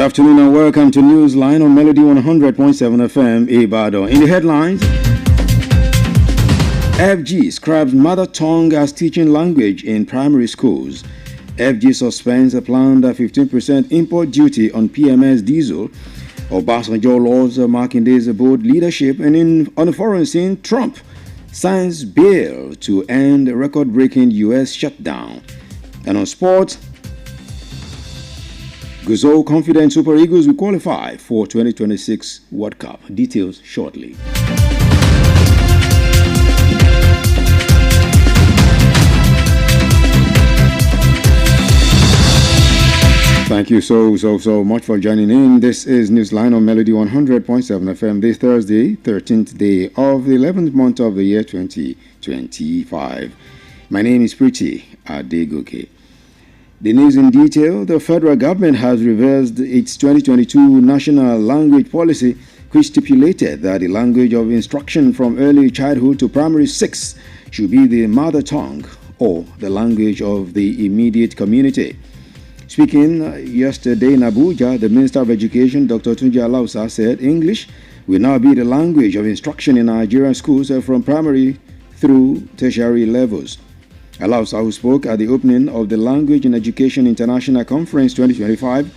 afternoon and welcome to Newsline on Melody 100.7 FM Ibadan. In the headlines, FG scraps mother tongue as teaching language in primary schools. FG suspends a planned 15% import duty on PMS diesel. Obasanjo laws Makinde's bold leadership. And on the foreign scene, Trump signs bill to end record-breaking U.S. shutdown. And on sports, Guzzo confident Super Eagles will qualify for 2026 World Cup. Details shortly. Thank you so much for joining in. This is Newsline on Melody 100.7 FM this Thursday, 13th day of the 11th month of the year 2025. My name is Pretty Adegoke. The news in detail: the federal government has reversed its 2022 national language policy, which stipulated that the language of instruction from early childhood to primary 6 should be the mother tongue or the language of the immediate community. Speaking yesterday in Abuja, the Minister of Education, Dr. Tunji Alausa, said English will now be the language of instruction in Nigerian schools from primary through tertiary levels. Alausa, who spoke at the opening of the Language in Education International Conference 2025,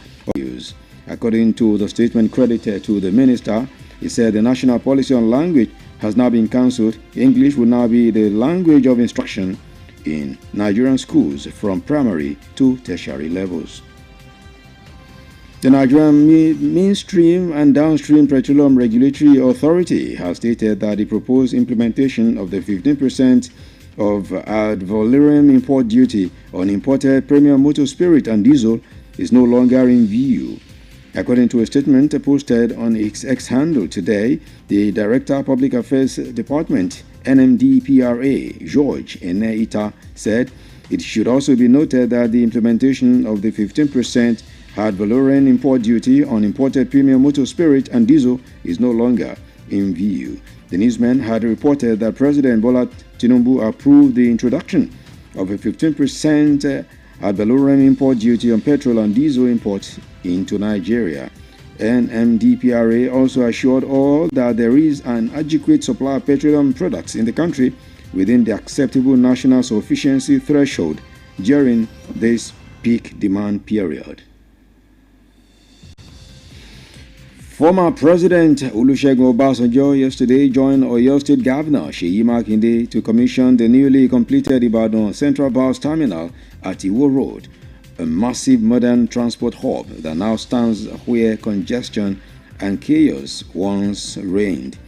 according to the statement credited to the minister, he said the national policy on language has now been cancelled. English will now be the language of instruction in Nigerian schools from primary to tertiary levels. The Nigerian Midstream and Downstream Petroleum Regulatory Authority has stated that the proposed implementation of the 15% of ad valorem import duty on imported premium motor spirit and diesel is no longer in view. According to a statement posted on its X handle today, the Director of Public Affairs Department, NMDPRA, George Eneita, said it should also be noted that the implementation of the 15% ad valorem import duty on imported premium motor spirit and diesel is no longer in view. The newsman had reported that President Bola Tinubu approved the introduction of a 15% ad valorem import duty on petrol and diesel imports into Nigeria. NMDPRA also assured all that there is an adequate supply of petroleum products in the country within the acceptable national sufficiency threshold during this peak demand period. Former President Olusegun Obasanjo yesterday joined Oyo State Governor Seyi Makinde to commission the newly completed Ibadan Central Bus Terminal at Iwo Road, a massive modern transport hub that now stands where congestion and chaos once reigned.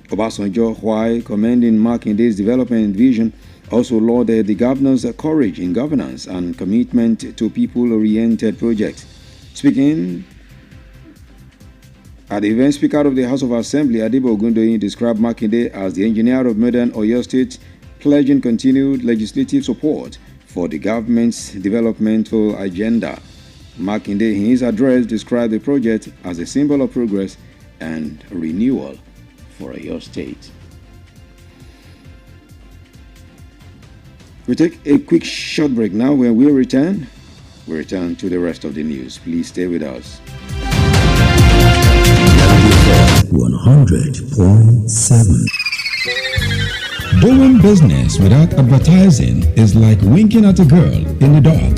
Obasanjo, while commending Makinde's development vision, also lauded the governor's courage in governance and commitment to people-oriented projects. Speaking at the event, Speaker of the House of Assembly, Adebo Ogundoyin, described Makinde as the engineer of modern Oyo State, pledging continued legislative support for the government's developmental agenda. Makinde, in his address, described the project as a symbol of progress and renewal for Oyo State. We take a quick short break now. When we return to the rest of the news. Please stay with us. 100.7. Doing business without advertising is like winking at a girl in the dark.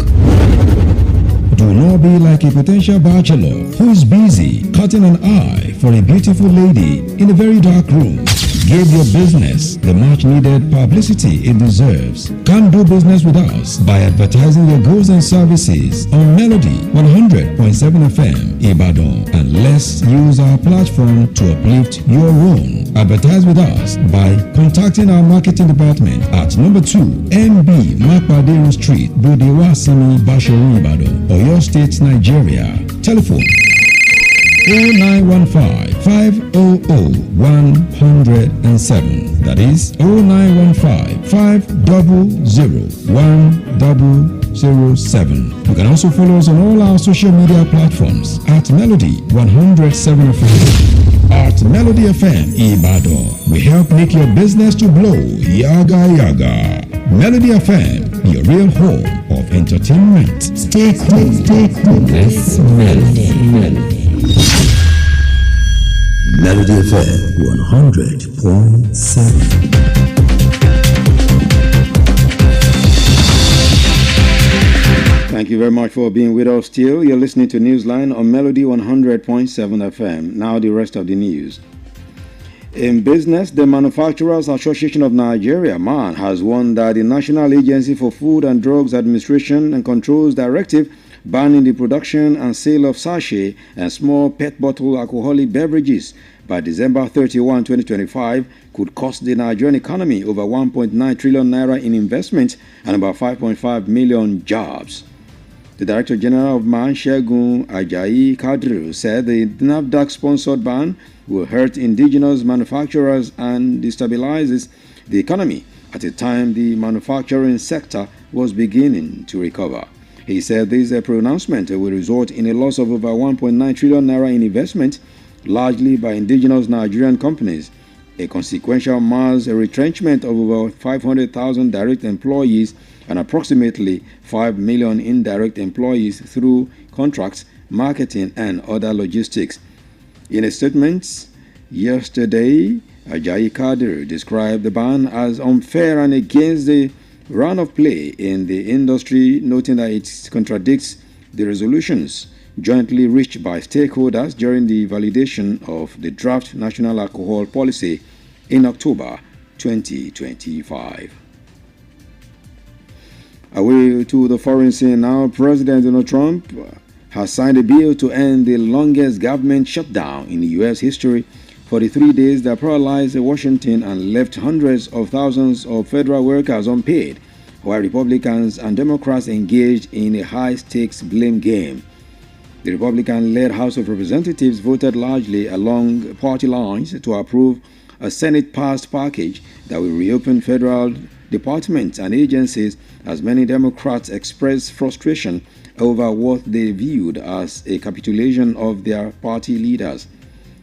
Do not be like a potential bachelor who is busy cutting an eye for a beautiful lady in a very dark room. Give your business the much needed publicity it deserves. Come do business with us by advertising your goods and services on Melody 100.7 FM Ibadan, and let's use our platform to uplift your own. Advertise with us by contacting our marketing department at number 2 MB Makpadero Street, Bodewasimi, Bashoru, Ibadan, Oyo State, Nigeria. Telephone 0915-500-107. That is 0915-500-1007. You can also follow us on all our social media platforms at Melody 107 FM. At Melody FM Ibadan, we help make your business to blow. Yaga yaga. Melody FM, your real home of entertainment. Stay cool. Let's melody. Melody FM 100.7. Thank you very much for being with us still. You're listening to Newsline on Melody 100.7 FM. Now the rest of the news. In business, the Manufacturers Association of Nigeria, MAN, has warned that the National Agency for Food and Drugs Administration and Control's directive banning the production and sale of sachet and small pet bottle alcoholic beverages by December 31, 2025 could cost the Nigerian economy over 1.9 trillion naira in investment and about 5.5 million jobs. The Director General of MAN, Segun Ajayi Kadri, said the NAFDAC-sponsored ban will hurt indigenous manufacturers and destabilizes the economy at a time the manufacturing sector was beginning to recover. He said this pronouncement will result in a loss of over 1.9 trillion naira in investment, largely by indigenous Nigerian companies, a consequential mass retrenchment of over 500,000 direct employees and approximately 5 million indirect employees through contracts, marketing, and other logistics. In a statement yesterday, Ajayi Kadir described the ban as unfair and against the run of play in the industry, noting that it contradicts the resolutions jointly reached by stakeholders during the validation of the draft national alcohol policy in October 2025. Away to the foreign scene now, President Donald Trump has signed a bill to end the longest government shutdown in U.S. history for the 3 days that paralyzed Washington and left hundreds of thousands of federal workers unpaid, while Republicans and Democrats engaged in a high-stakes blame game. The Republican-led House of Representatives voted largely along party lines to approve a Senate-passed package that will reopen federal departments and agencies, as many Democrats expressed frustration over what they viewed as a capitulation of their party leaders.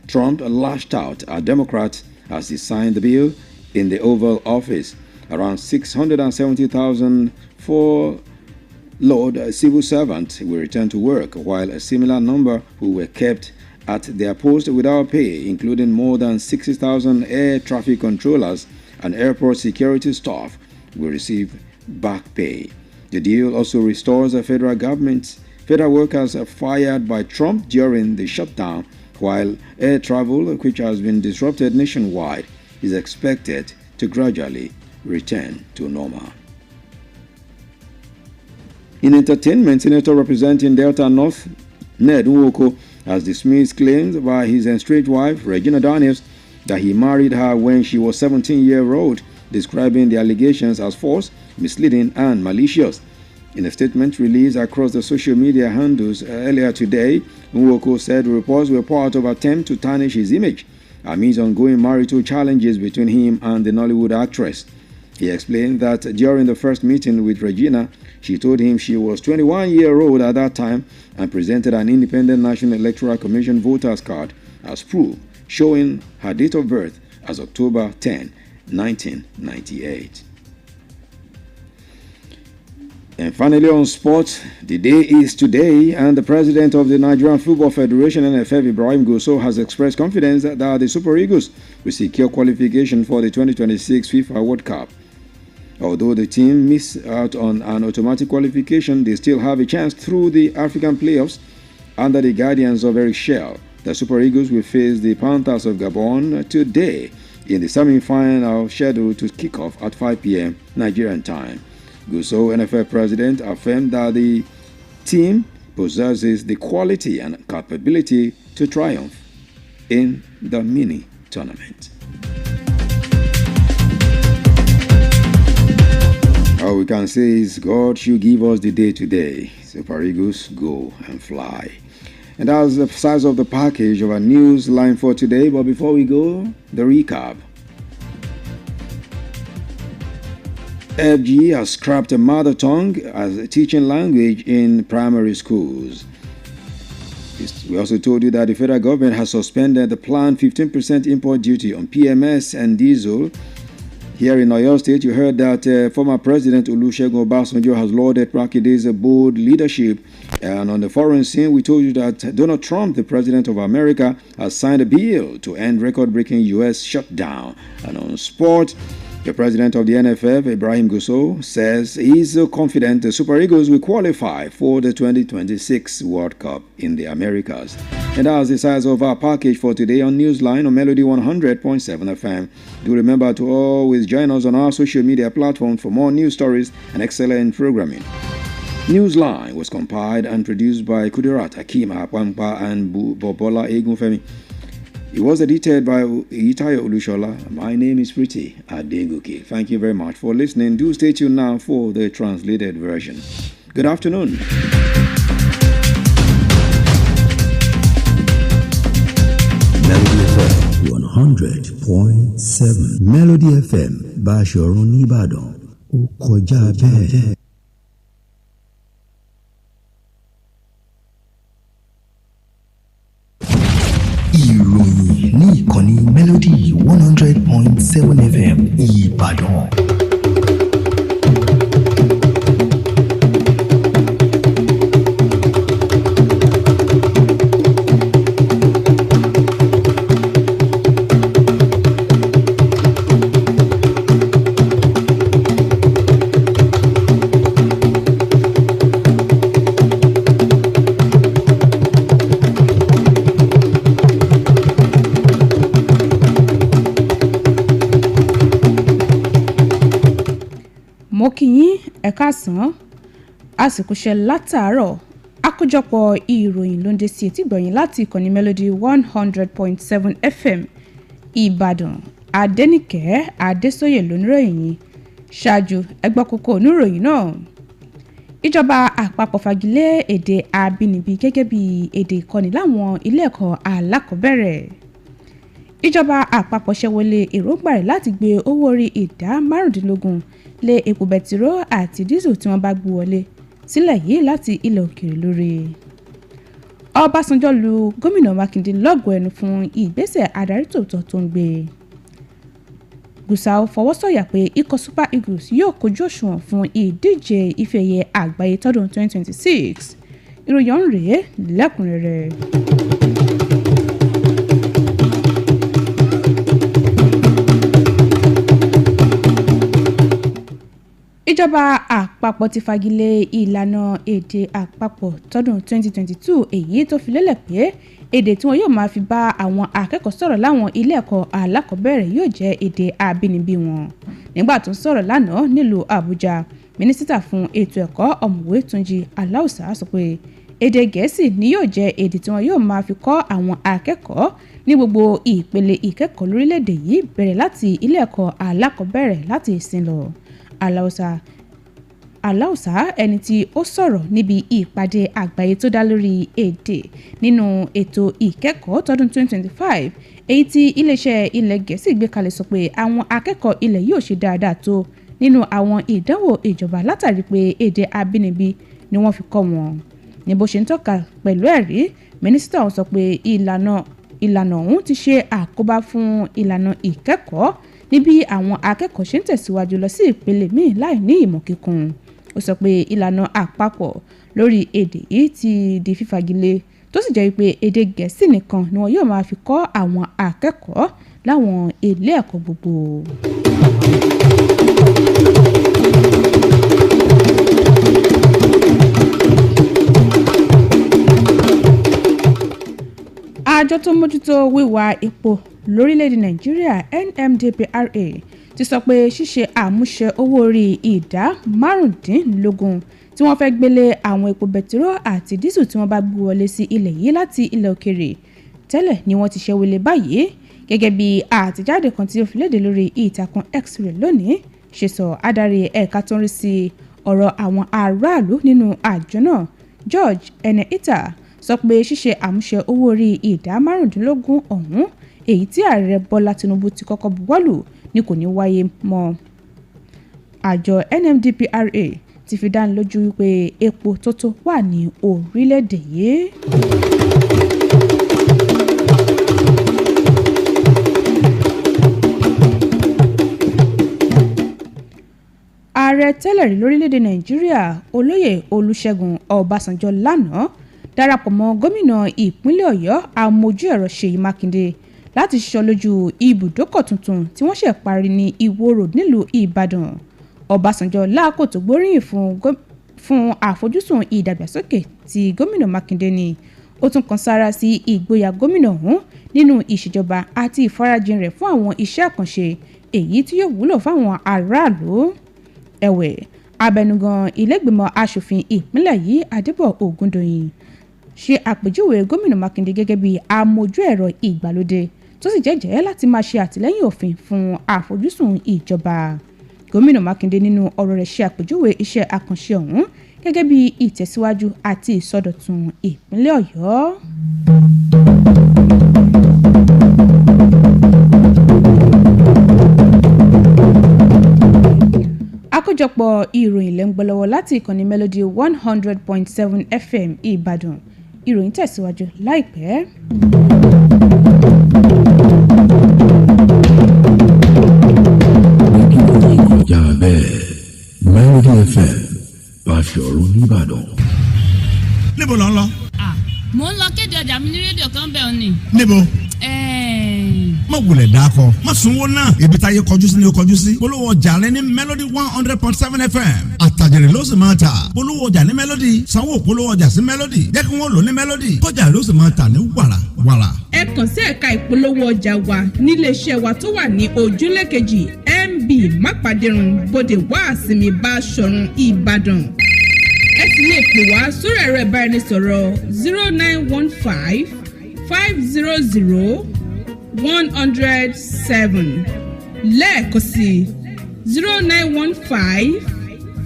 Trump lashed out at Democrats as he signed the bill in the Oval Office. Around 670,000 furloughed civil servants will return to work, while a similar number who were kept at their post without pay, including more than 60,000 air traffic controllers and airport security staff, will receive back pay. The deal also restores the federal government. Federal workers are fired by Trump during the shutdown, while air travel, which has been disrupted nationwide, is expected to gradually return to normal. In entertainment, Senator representing Delta North, Ned Nwoko, has dismissed claims by his estranged wife, Regina Daniels, that he married her when she was 17-year-old, describing the allegations as false, misleading, and malicious. In a statement released across the social media handles earlier today, Nwoko said reports were part of an attempt to tarnish his image amidst ongoing marital challenges between him and the Nollywood actress. He explained that during the first meeting with Regina, she told him she was 21-year-old at that time and presented an Independent National Electoral Commission voters card as proof, showing her date of birth as October 10, 1998. And finally on sports, the day is today, and the president of the Nigerian Football Federation, NFF, Ibrahim Goso, has expressed confidence that the Super Eagles will secure qualification for the 2026 FIFA World Cup. Although the team missed out on an automatic qualification, they still have a chance through the African playoffs under the guidance of Eric Schell. The Super Eagles will face the Panthers of Gabon today in the semi-final scheduled to kick off at 5 p.m. Nigerian time. Goso, NFF president, affirmed that the team possesses the quality and capability to triumph in the mini tournament. All we can say is God should give us the day today. Super Eagles, go and fly. And that's the size of the package of our news line for today. But before we go, the recap. FG has scrapped a mother tongue as a teaching language in primary schools. We also told you that the federal government has suspended the planned 15% import duty on PMS and diesel Here in Oyo State, you heard that former President Olusegun Obasanjo has lauded Makinde's bold leadership. And on the foreign scene, we told you that Donald Trump, the President of America, has signed a bill to end record-breaking U.S. shutdown. And on sport, the president of the NFF, Ibrahim Gusso, says he's confident the Super Eagles will qualify for the 2026 World Cup in the Americas. And that's the size of our package for today on Newsline on Melody 100.7 FM. Do remember to always join us on our social media platforms for more news stories and excellent programming. Newsline was compiled and produced by Kudirat Hakim Apampa and Bobola Egunfemi. It was edited by Itayo Olushola. My name is Pretty Adegoke. Thank you very much for listening. Do stay tuned now for the translated version. Good afternoon. Melody FM 100.7. Melody FM Bashorun Ibadan. Ó kọjá bẹ́ẹ̀. Ìròyìn ní ìkànnì Melody 100.7 FM Ìbàdàn. mo kí yín ẹ káàsán àsìkò ṣe látàárọ̀ àkójọpọ̀ ìròyìn ló ń dé sí etí gbọ̀yìn láti ìkànnì Melody 100.7 FM Ìbàdàn. Adenike Adesoye lóníròyìn yìí. Ṣáájú ẹgbẹ́ kókó oníròyìn náà. Ìjọba àpapọ̀ fagilé èdè abínibí gẹ́gẹ́ bí èdè ìkọ́ni láwọn ilé ẹ̀kọ́ alákọ̀ọ́bẹ̀rẹ̀. Ìjọba àpapọ̀ ṣẹ́wọ́lé èròǹgbà rẹ̀ láti gbé owó orí ìdá 15 lé epo bẹtiró àti dísù tí wọ́n bá gbé wọlé sílẹ̀ yìí láti ilẹ̀ òkèèrè lórí. Ọbásanjọ́ lu gómìnà Mákindé lọ́gọ̀ọ́ ẹnu fún ìgbésẹ̀ adarí tòótọ́ tó ń gbé. Gusau fọwọ́ sọ̀yà pé ikọ̀ Super Eagles yóò kojú òṣùwọ̀n fún ìdíje ife ẹ̀yẹ àgbáyé tọdún 2026. Ìròyìn ọ̀hún rèé lẹ́kùnrẹ́rẹ́. Ìjọba àpapọ̀ ti fagilé ìlànà èdè àpapọ̀ tọdún 2022 èyí tó fi lélẹ̀ pé èdè tí wọn yóò máa fi bá àwọn akẹ́kọ̀ọ́ sọ̀rọ̀ láwọn ilé ẹ̀kọ́ alákọ̀ọ́bẹ̀rẹ̀ yóò jẹ́ èdè abínibí wọn. Nígbà tó ń sọ̀rọ̀ lánàá nílùú Àbújá, mínísítà fún ètò ẹ̀kọ́ ọ̀mọ̀wé Túnjí Aláùsá sọ pé èdè Gẹ̀ẹ́sì ni yóò jẹ́ èdè tí wọn yóò máa fi kọ́ àwọn akẹ́kọ̀ọ́ ní gbogbo ìpele ìkẹ́kọ̀ọ́ lórílẹ̀‐èdè yìí bẹ̀rẹ̀ láti ilé ẹ̀kọ́ alákọ̀ọ́bẹ̀rẹ̀ láti ìsìn lọ. Aláùsá ẹni tí ó sọ̀rọ̀ níbi ìpàdé àgbáyé tó dá lórí èdè nínú ètò ìkẹ́kọ̀ọ́ tọdún 2025 èyí tí iléeṣẹ́ ilẹ̀ Gẹ̀ẹ́sì gbé kalẹ̀ sọ pé àwọn akẹ́kọ̀ọ́ ilẹ̀ yóò ṣe dáadáa tó nínú àwọn ìdánwò ìjọba látàrí pé èdè abínibí ni wọ́n fi kọ́ wọn. Ní bó ṣe ń tọ́ka pẹ̀lú ẹ̀rí, mínísítà ọ̀hún sọ pé ìlànà ọ̀hún ti ṣe àkóbá fún ìlànà ìkẹ́kọ̀ọ́ níbi àwọn akẹ́kọ̀ọ́ ṣe ń tẹ̀síwájú lọ sí ìpele míì láì ní ìmọ̀ kíkún. Ó sọ pé ìlànà àpapọ̀ lórí èdè yìí ti di fífagilé tó sì jẹ́ pé èdè Gẹ̀ẹ́sì nìkan ni wọn yóò máa fi kọ́ àwọn akẹ́kọ̀ọ́ láwọn ilé ẹ̀kọ́ gbogbo. Àjọ tó mójútó wíwa epo lórílẹ̀‐èdè Nàìjíríà NMDPRA ti sọ pé ṣíṣe àmúṣe owó orí ìdá 15 tí wọ́n fẹ́ gbélé àwọn epo bẹtiró àti dísù tí wọ́n bá gbé wọlé sí ilẹ̀ yìí láti ilẹ̀ òkèèrè tẹ́lẹ̀ ni wọ́n ti ṣẹ́wọ́lé báyìí gẹ́gẹ́ bí àtẹ̀jáde kan tí ó fi léde lórí ìtàkùn X-ray lónìí ṣe sọ. Adarí ẹ̀ka tó ń rí sí ọ̀rọ̀ àwọn aráàlú nínú àjọ náà George Eneita sọ pé ṣíṣe àmúṣe owó orí ìdá 15 ọ̀hún èyí tí ààrẹ Bọ́lá Tinubu ti kọ́kọ́ buwọ́lù ni kò ní wáyé mọ́. Àjọ NMDPRA ti fi dánilójú wípé epo tó tó wà ní orílẹ̀-èdè yìí. ààrẹ tẹ́lẹ̀ rí lórílẹ̀‐èdè nàìjíríà olóyè olúṣẹ́gun ọbásanjọ́ lánàá darapọ̀ mọ́ gómìnà ìpínlẹ̀ ọ̀yọ́ amójú ẹ̀rọ ṣèyí mákindé láti ṣiṣọ́ lójú ibùdókọ̀ tuntun tí wọ́n ṣẹ̀ parí ní ìwó road nílùú ìbàdàn. ọbásanjọ́ láàkó tó gbóríyìn fún àfojúsùn ìdàgbàsókè tí gómìnà mákindé ní. ó tún kan sára sí ìgboyà gómìnà ọ̀hún nínú ìṣèjọba àti ìfarajìn rẹ̀ fún àwọn iṣẹ́ àkànṣe èyí tí yóò wúlò fáwọn aráàlú. ẹ̀wẹ̀ abẹnugan ilé-ìgbìmọ̀ asòfin ìpínlẹ̀ yìí adébọ̀ ògúndòyìn ṣe àpèjúwe gómìnà mákindé gẹ́gẹ́ bí amójú ẹ̀rọ ìgbàlódé tó sì jẹ́jẹ́ láti máa ṣe àtìlẹ́yìn òfin fún àfojúsùn ìjọba. gómìnà mákindé nínú ọ̀rọ̀ rẹ̀ ṣe àpèjúwe iṣẹ́ àkànṣe ọ̀hún gẹ́gẹ́ bí ìtẹ̀síwájú àti ìsọdọ̀tun ìpínlẹ̀ ọ̀yọ́. àkójọpọ̀ ìròyìn lẹ́ ń gbọ́ lọ́wọ́ láti ìkànnì Melody 100.7 FM Ìbàdàn. ìròyìn tẹ̀síwájú láìpẹ́. ìkọjá bẹ́ẹ̀ Melody FM Báṣọ̀run nìbàdàn. níbo lọ ń lọ. mo ń lọ kéde ọjà mi ní rédíò kan bẹ́ẹ̀ ni. níbo. má wulẹ̀ dákọ má sunwó náà ibi táyé kọjú sí ni ó kọjú sí. polówó ọjà rẹ ní Melody 100.7 FM àtàjèrè ló sì máa ta. polówó ọjà ní Melody sanwó polówó ọjà sí Melody jẹ́ kí wọ́n lò ní Melody kọjá ló sì máa ta ní wàrà wàrà. ẹ kàn sí ẹ̀ka ìpolówó ọjà wa níléeṣẹ́ wa tó wà ní ojúlé kejì MB mápàdérùn bòde wáàsímì Báṣọ̀run Ìbàdàn. ẹ sì lè pè wá sórí ẹ̀rọ ìbáraẹnisọ̀rọ̀ 0915 500 107 lẹ́ẹ̀kan sí 0915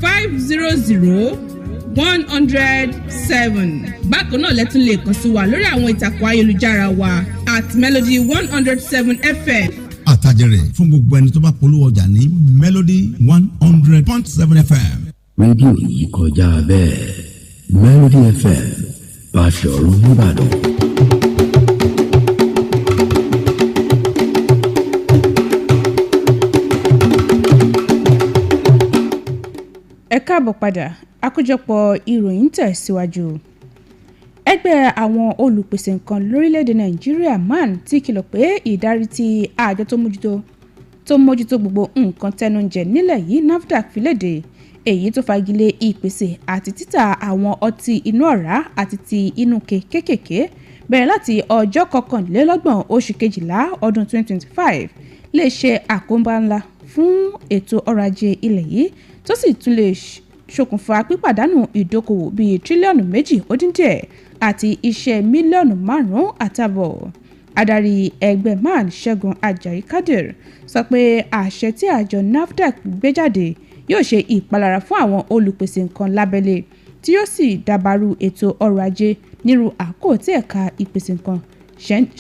500 107. bákan náà lẹ́tún lè kàn sí wa lórí àwọn ìtàkùn ayélujára wa @Melody 107 FM. àtàjèrè fún gbogbo ẹni tó bá polówó ọjà ní Melody 100.7 FM. rédíò yìí kọjá bẹ́ẹ̀ Melody FM Báṣọ̀run nìbàdàn. ẹ káàbọ̀ padà àkójọpọ̀ ìròyìn tẹ̀síwájú. ẹgbẹ́ àwọn olùpèsè nǹkan lórílẹ̀‐èdè nàìjíríà MAN ti kìlọ̀ pé ìdarí tí àjọ tó mójútó gbogbo nǹkan tẹnujẹ nílẹ̀ yìí NAFDAC fi léde èyí tó fagilé ìpèsè àti títà àwọn ọtí inú ọ̀rá àti ti inú kékèké bẹ̀rẹ̀ láti ọjọ́ 21 oṣù kejìlá ọdún 2025 lè ṣe àkóbá ńlá fún ètò ọrọ̀ ajé ilẹ̀ yìí tó sì tún lè ṣokùnfà pípàdánù ìdókòwò bíi tírílíọ̀nù 2.5 àti iṣẹ́ mílíọ̀nù 5.5. adarí ẹgbẹ́ MAN Ṣẹ́gun Ajayi Kadir sọ pé àṣẹ tí àjọ NAFDAC gbé jáde yóò ṣe ìpalára fún àwọn olùpèsè nǹkan lábẹ́lé tí yóò sì dàbàrú ètò ọrọ̀ ajé nírú àkókò tí ẹ̀ka ìpèsè nǹkan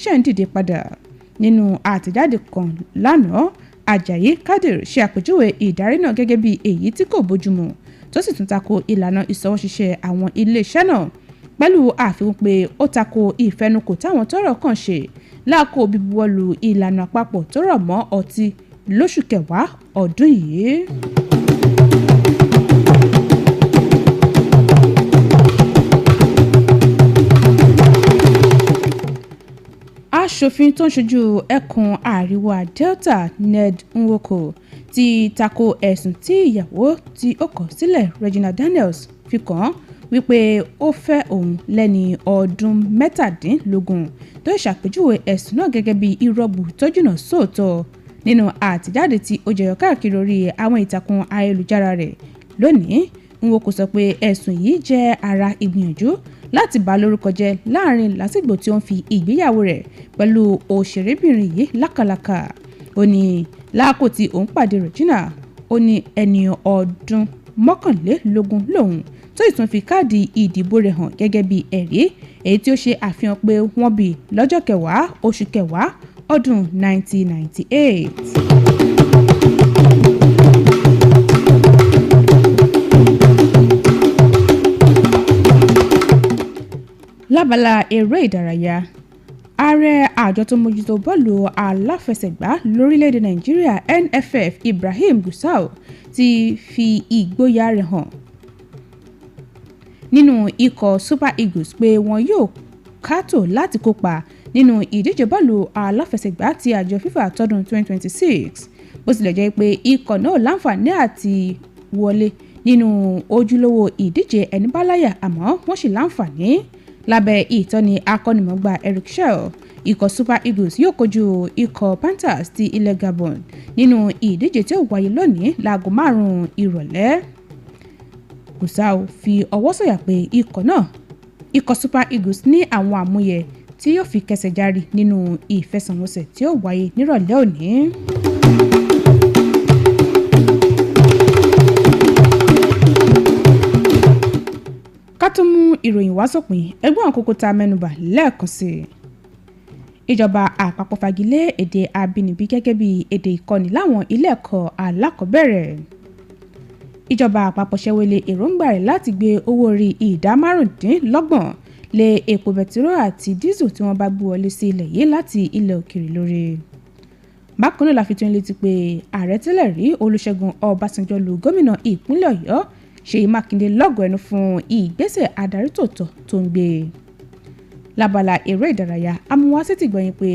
ṣẹ̀ ń dìde padà. nínú àtẹ̀jáde kan lánàá Ajayi Kadir ṣe àpèjúwe ìdarí náà gẹ́gẹ́ bí èyí tí kò bójúmu tó sì tún tako ìlànà ìṣọwọ́ṣiṣẹ́ àwọn iléeṣẹ́ náà pẹ̀lú àfikún pé ó tako ìfẹnukò táwọn tọ́rọ̀ kàn ṣe láàkó bíbuwọ́lù ìlànà àpapọ̀ tó rọ̀ mọ́ ọtí lóṣù kẹwàá ọdún yìí. aṣòfin tó ń ṣojú ẹkùn àríwá Delta Ned Nwoko ti tako ẹ̀sùn tí ìyàwó tí ó kọ̀ sílẹ̀ Regina Daniels fi kàn án wípé ó fẹ́ òun lẹ́ni ọdún 17 tó ṣàpèjúwe ẹ̀sùn náà gẹ́gẹ́ bí irọ́bù tó jìnnà sóòótọ́. nínú àtẹ̀jáde tí ó jẹyọ káàkiri orí àwọn ìtàkùn ayélujára rẹ̀ lónìí Nwoko sọ pé ẹ̀sùn yìí jẹ́ ara ìgbìyànjú láti bà lórúkọ jẹ́ láàrin lásìgbò tí ó ń fi ìgbéyàwó rẹ̀ pẹ̀lú òṣèrébìnrin yìí lákàlàkà. ó ní láàkó tí òun pàdé Regina ó ní ẹni ọdún 21 lòun tó sì tún fi káàdì ìdìbò rẹ̀ hàn gẹ́gẹ́ bí ẹ̀rí èyí tí ó ṣe àfihàn pé wọ́n bí lọ́jọ́ 10 oṣù kẹwàá ọdún 1998. lábala eré ìdárayá ààrẹ àjọ tó mójútó bọ́ọ̀lù aláfẹsẹ̀gbá lórílẹ̀‐èdè nàìjíríà NFF Ibrahim Gusau ti fi ìgboyà rẹ̀ hàn nínú ikọ̀ Super Eagles pé wọn yóò kátó láti kópa nínú ìdíje bọ́ọ̀lù aláfẹsẹ̀gbá ti àjọ FIFA tọdún 2026 bó tilẹ̀ jẹ́ pé ikọ̀ náà láǹfààní àti wọlé nínú ojúlówó ìdíje ẹnibáláyà àmọ́ wọ́n sì láǹfààní lábẹ́ ìtọ́ni akọ́nimọ̀ọ́gbá Eric Shell. Ikọ̀ Super Eagles yóò kojú ikọ̀ Panthers ti ilẹ̀ Gabon nínú ìdíje tí ó wáyé lónìí láago 5 ìrọ̀lẹ́. Gusau fi ọwọ́ sọ̀yà pé ikọ̀ Super Eagles ní àwọn àmúyẹ tí yóò fi kẹsẹ̀ járí nínú ìfẹsẹ̀wọnsẹ̀ tí ó wáyé nírọ̀lẹ́ òní. ká tó mú ìròyìn wá sópin ẹgbọ́n àkókò tá a mẹ́nubà lẹ́ẹ̀kan sí i. Ìjọba àpapọ̀ fagilé èdè abínibí gẹ́gẹ́ bí èdè ìkọ́ni láwọn ilé ẹ̀kọ́ alákọ̀ọ́bẹ̀rẹ̀. Ìjọba àpapọ̀ ṣẹ́wélé èròǹgbà rẹ̀ láti gbé owó orí ìdá 25% lé epo bẹtiró àti dísù tí wọ́n bá gbé wọlé sí ilẹ̀ yìí láti ilẹ̀ òkèèrè lórí. Bákan náà la fi tó ń létí pé ààrẹ tẹ́lẹ̀ rí Olúṣẹ́gun Ọbásanjọ́ lu gómìnà ìpínlẹ̀ Ọ̀yọ́ Ṣèyí Mákindé lọ́gọ̀ ẹnu fún ìgbésẹ̀ adarí tòótọ́ tó ń gbé. Lábala eré ìdárayá amúwásítì gbọ̀yìn pé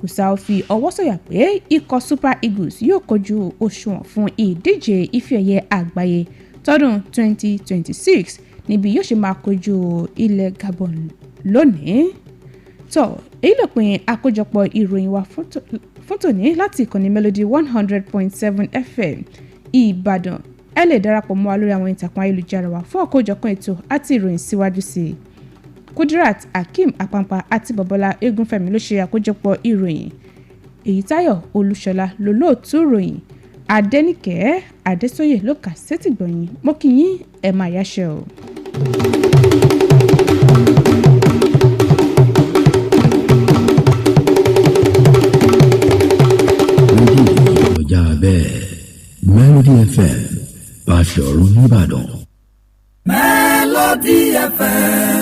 Gusau fi ọwọ́ sọ̀yà pé ikọ̀ Super Eagles yóò kojú òṣùwọ̀n fún ìdíje ife ẹ̀yẹ àgbáyé tọdún 2026 níbi yóò ṣe máa kojú ilẹ̀ Gabon lónìí. tó èyí ló pin àkójọpọ̀ ìròyìn wa fún tòní láti ìkànnì Melody 100.7 FM Ìbàdàn. Ẹ lè darapọ̀ mọ́ wa lórí àwọn ìtàkùn ayélujára wa fún àkójọpọ̀ ètò àti ìròyìn síwájú sí i. Kudirat Akeem Apampa àti Bọ́bọ́lá Egunfẹ́mi ló ṣe àkójọpọ̀ ìròyìn. Èyítáyọ̀ Olúṣọlá lolóòtú ìròyìn. Adenike Adesoye ló kà sétìgbọ̀yìn. Mo kí yín ẹ máa yáṣẹ́ o. ọjà bẹ́ẹ̀ Melody FM Báṣọ̀run Ìbàdàn. Melody FM.